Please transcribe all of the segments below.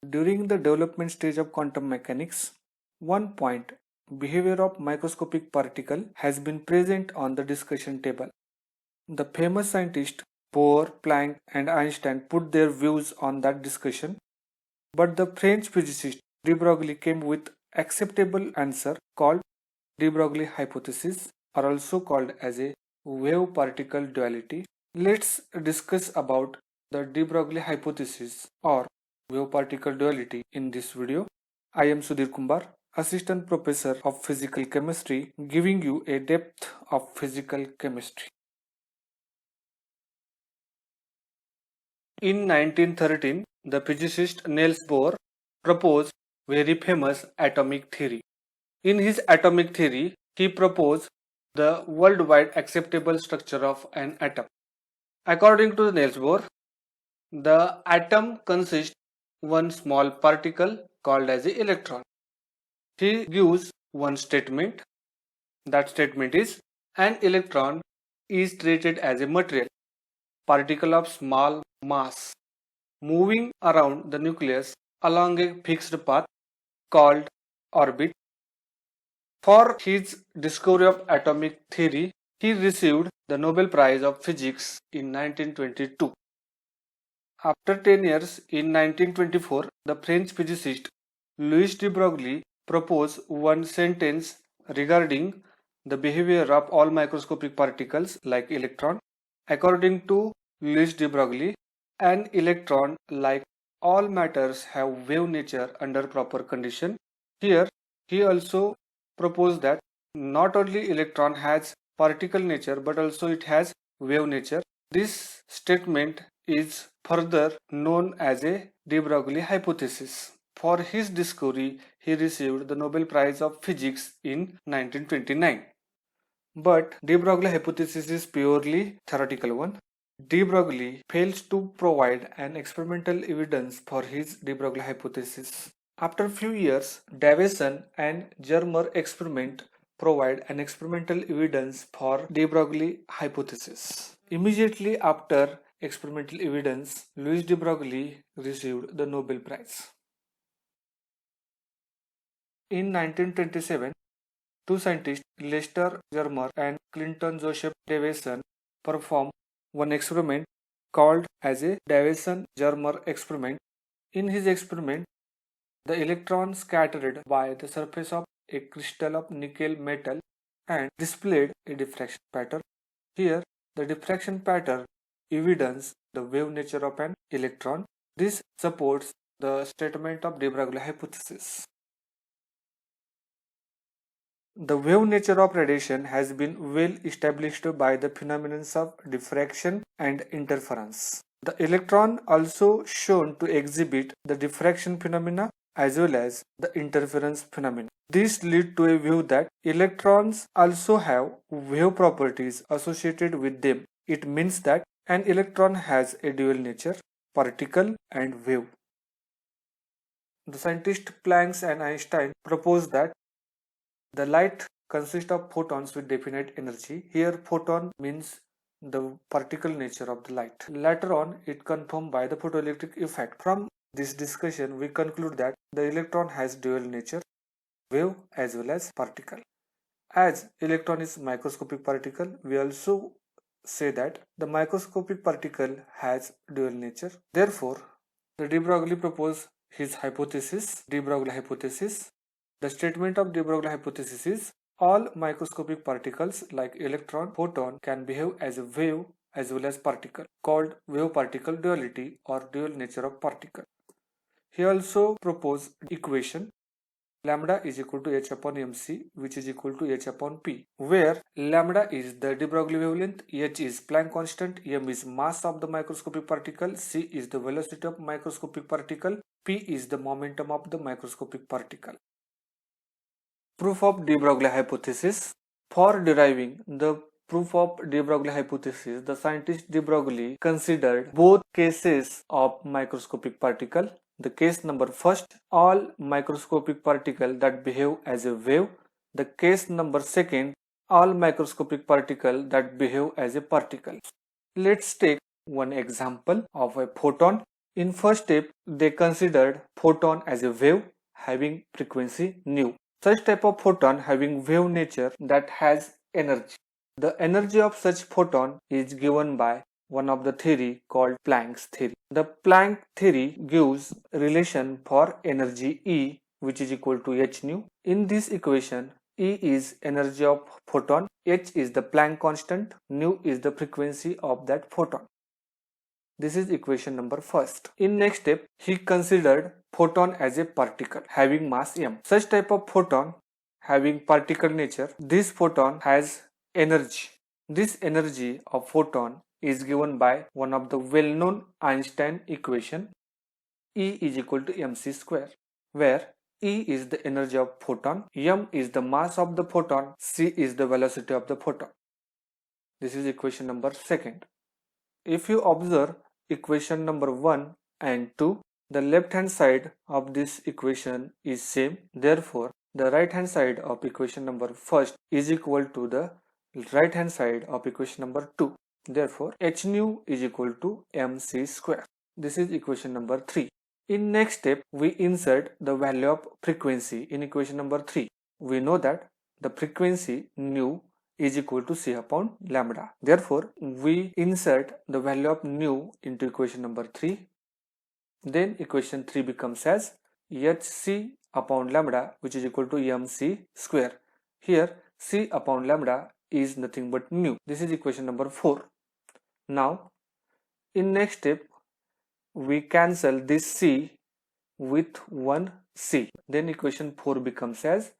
During the development stage of quantum mechanics, one point, behavior of microscopic particle, has been present on the discussion table. The famous scientists Bohr, Planck and Einstein put their views on that discussion, but the French physicist de Broglie came with acceptable answer called de Broglie hypothesis, or also called as a wave-particle duality. Let's discuss about the de Broglie hypothesis or wave-particle duality in this video. I am Sudhir Kumbar, Assistant Professor of Physical Chemistry, giving you a depth of physical chemistry. In 1913, the physicist Niels Bohr proposed very famous atomic theory. In his atomic theory, he proposed the worldwide acceptable structure of an atom. According to Niels Bohr, the atom consists one small particle called as the electron. He gives one statement. That statement is, an electron is treated as a material, particle of small mass, moving around the nucleus along a fixed path called orbit. For his discovery of atomic theory, he received the Nobel Prize of Physics in 1922. After 10 years, in 1924, the French physicist Louis de Broglie proposed one sentence regarding the behavior of all microscopic particles like electron. According to Louis de Broglie, an electron, like all matters, have wave nature under proper condition. Here, he also proposed that not only electron has particle nature but also it has wave nature. This statement is further known as a de Broglie hypothesis. For his discovery, he received the Nobel Prize of Physics in 1929. But de Broglie hypothesis is purely theoretical one. De Broglie fails to provide an experimental evidence for his de Broglie hypothesis. After few years, Davison and Germer experiment provide an experimental evidence for de Broglie hypothesis. Immediately after experimental evidence, Louis de Broglie received the Nobel Prize. In 1927, two scientists, Lester Germer and Clinton Joseph Davison, performed one experiment called as a Davison-Germer experiment. In his experiment, the electron scattered by the surface of a crystal of nickel metal and displayed a diffraction pattern. Here, the diffraction pattern evidences the wave nature of an electron. This supports the statement of de Broglie hypothesis. The wave nature of radiation has been well established by the phenomena of diffraction and interference. The electron also shown to exhibit the diffraction phenomena as well as the interference phenomena. This leads to a view that electrons also have wave properties associated with them. It means that an electron has a dual nature, particle and wave. The scientists Planck and Einstein proposed that the light consists of photons with definite energy. Here photon means the particle nature of the light. Later on, it confirmed by the photoelectric effect. From this discussion, we conclude that the electron has dual nature, wave as well as particle. As electron is microscopic particle, we also say that the microscopic particle has dual nature. Therefore, the de Broglie proposed his hypothesis, de Broglie hypothesis. The statement of de Broglie hypothesis is all microscopic particles like electron, photon can behave as a wave as well as particle, called wave-particle duality or dual nature of particle. He also proposed equation lambda is equal to h upon mc, which is equal to h upon p, where lambda is the de Broglie wavelength, h is Planck constant, m is mass of the microscopic particle, c is the velocity of microscopic particle, p is the momentum of the microscopic particle. Proof of de Broglie hypothesis. For deriving the proof of de Broglie hypothesis, the scientist de Broglie considered both cases of microscopic particle. The case number first, all microscopic particle that behave as a wave. The case number second, all microscopic particle that behave as a particle. Let's take one example of a photon. In first step, they considered photon as a wave having frequency nu. Such type of photon having wave nature that has energy. The energy of such photon is given by one of the theory called Planck's theory. The Planck theory gives relation for energy E, which is equal to h nu. In this equation, E is energy of photon, h is the Planck constant, nu is the frequency of that photon. This is equation number first. In next step, he considered photon as a particle having mass m. Such type of photon having particle nature, this photon has energy. This energy of photon is given by one of the well-known Einstein equation, E is equal to mc square, where E is the energy of photon, m is the mass of the photon, c is the velocity of the photon. This is equation number second. If you observe equation number 1 and 2, the left hand side of this equation is same. Therefore, the right hand side of equation number first is equal to the right hand side of equation number 2. Therefore, h nu is equal to mc square. This is equation number 3. In next step, we insert the value of frequency in equation number 3. We know that the frequency nu is equal to c upon lambda. Therefore, we insert the value of nu into equation number 3. Then equation 3 becomes as hc upon lambda, which is equal to mc square. Here c upon lambda is nothing but nu. This is equation number 4. Now, in next step, we cancel this c with one c. Then equation 4 becomes as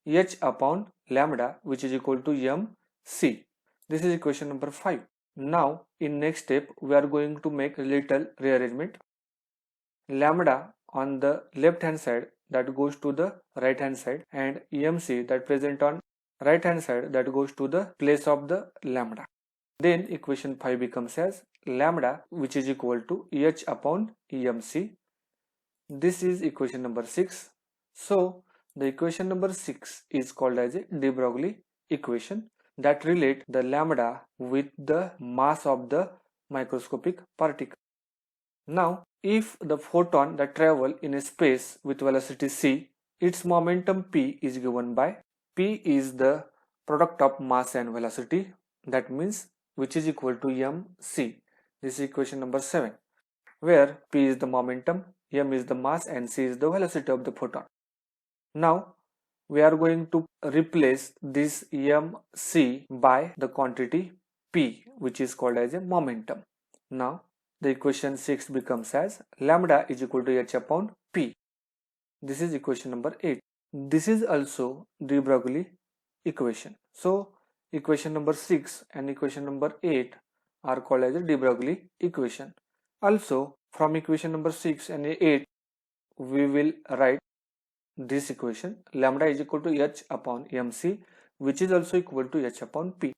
h upon lambda, which is equal to mc. This is equation number 5. Now, in next step, we are going to make a little rearrangement. Lambda on the left hand side that goes to the right hand side, and mc that present on right hand side that goes to the place of the lambda. Then equation 5 becomes as lambda, which is equal to h upon mc. This is equation number 6. So, the equation number 6 is called as a de Broglie equation that relate the lambda with the mass of the microscopic particle. Now, if the photon that travel in a space with velocity c, its momentum p is given by p is the product of mass and velocity, that means which is equal to mc. This is equation number 7, where p is the momentum, m is the mass and c is the velocity of the photon. Now, we are going to replace this mc by the quantity p, which is called as a momentum. Now, the equation 6 becomes as lambda is equal to h upon p. This is equation number 8. This is also de Broglie equation. So, equation number 6 and equation number 8 are called as a de Broglie equation. Also, from equation number 6 and 8, we will write this equation, lambda is equal to h upon mc, which is also equal to h upon p.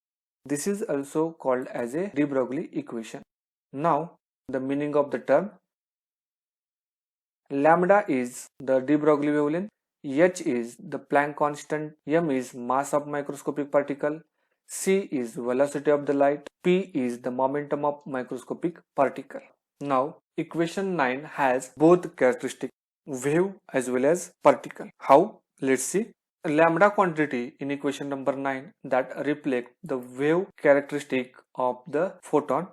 This is also called as a de Broglie equation. Now, the meaning of the term: lambda is the de Broglie wavelength, h is the Planck constant, m is mass of microscopic particle, c is velocity of the light, p is the momentum of microscopic particle. Now, equation 9 has both characteristics, wave as well as particle. How? Let's see. Lambda quantity in equation number 9 that reflect the wave characteristic of the photon,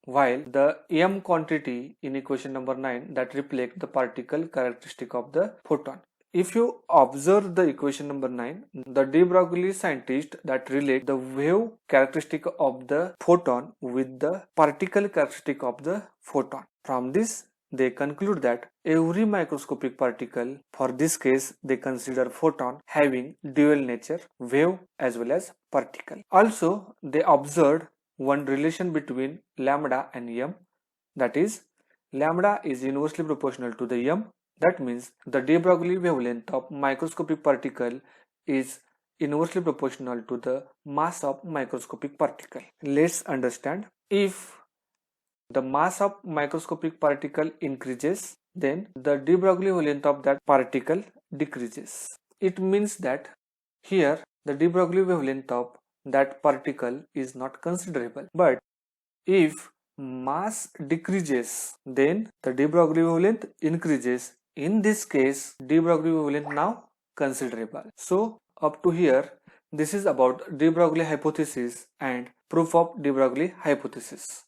while the m quantity in equation number 9 that reflect the particle characteristic of the photon. If you observe the equation number 9, the de Broglie scientist that relate the wave characteristic of the photon with the particle characteristic of the photon. From this, they conclude that every microscopic particle, for this case they consider photon, having dual nature, wave as well as particle. Also, they observed one relation between lambda and m, that is, lambda is inversely proportional to the m. That means the de Broglie wavelength of microscopic particle is inversely proportional to the mass of microscopic particle. Let's understand. If the mass of microscopic particle increases, then the de Broglie wavelength of that particle decreases. It means that here the de Broglie wavelength of that particle is not considerable. But if mass decreases, then the de Broglie wavelength increases. In this case, de Broglie wavelength now considerable. So up to here, this is about de Broglie hypothesis and proof of de Broglie hypothesis.